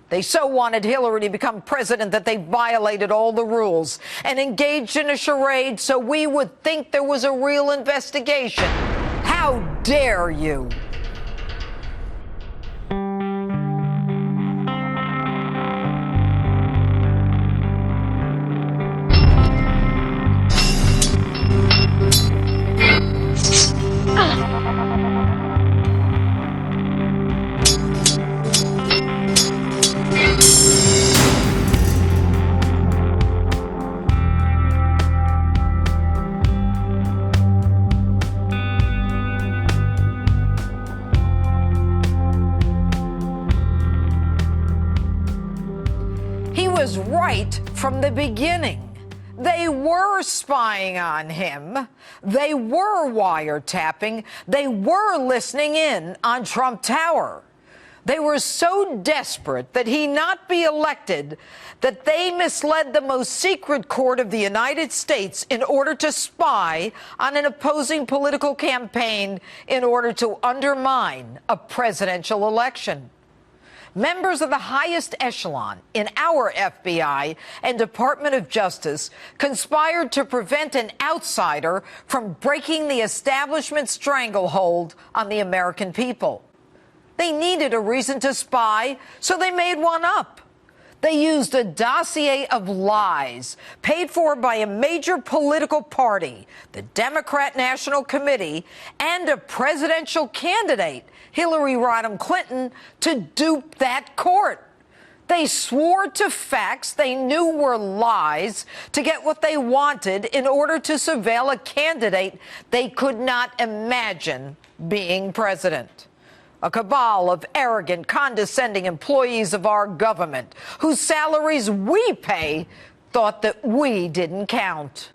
They so wanted Hillary to become president that they violated all the rules and engaged in a charade so we would think there was a real investigation. How dare you? He was right from the beginning. They were spying on him. They were wiretapping. They were listening in on Trump Tower. They were so desperate that he not be elected that they misled the most secret court of the United States in order to spy on an opposing political campaign in order to undermine a presidential election. Members of the highest echelon in our FBI and Department of Justice conspired to prevent an outsider from breaking the establishment stranglehold on the American people. They needed a reason to spy, so they made one up. They used a dossier of lies paid for by a major political party, the Democrat National Committee, and a presidential candidate, Hillary Rodham Clinton, to dupe that court. They swore to facts they knew were lies to get what they wanted in order to surveil a candidate they could not imagine being president. A cabal of arrogant, condescending employees of our government whose salaries we pay thought that we didn't count.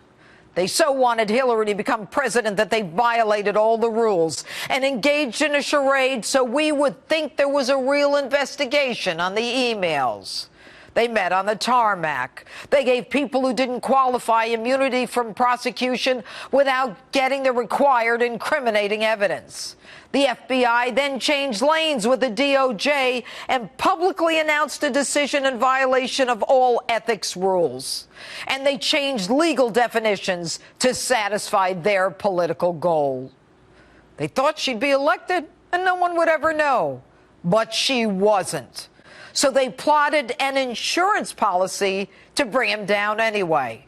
They so wanted Hillary to become president that they violated all the rules and engaged in a charade so we would think there was a real investigation on the emails. They met on the tarmac. They gave people who didn't qualify immunity from prosecution without getting the required incriminating evidence. The FBI then changed lanes with the DOJ and publicly announced a decision in violation of all ethics rules. And they changed legal definitions to satisfy their political goal. They thought she'd be elected and no one would ever know. But she wasn't. So they plotted an insurance policy to bring him down anyway.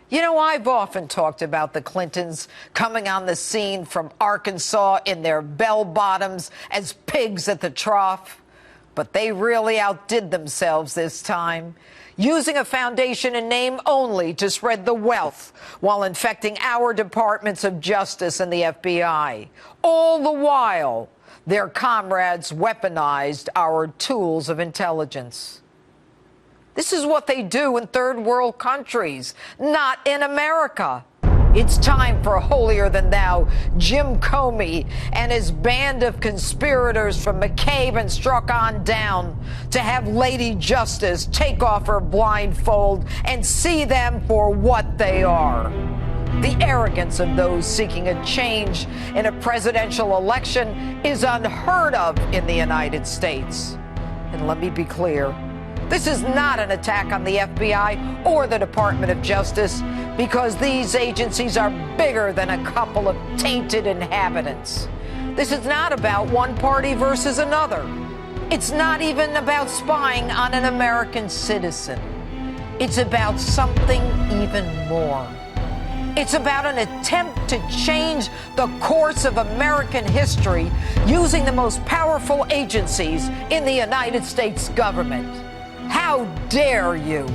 You know, I've often talked about the Clintons coming on the scene from Arkansas in their bell-bottoms as pigs at the trough. But they really outdid themselves this time, using a foundation in name only to spread the wealth while infecting our departments of justice and the FBI. All the while, their comrades weaponized our tools of intelligence. This is what they do in third world countries, not in America. It's time for holier-than-thou Jim Comey and his band of conspirators from McCabe and Struck on down to have Lady Justice take off her blindfold and see them for what they are. The arrogance of those seeking a change in a presidential election is unheard of in the United States. And let me be clear, this is not an attack on the FBI or the Department of Justice, because these agencies are bigger than a couple of tainted inhabitants. This is not about one party versus another. It's not even about spying on an American citizen. It's about something even more. It's about an attempt to change the course of American history using the most powerful agencies in the United States government. How dare you?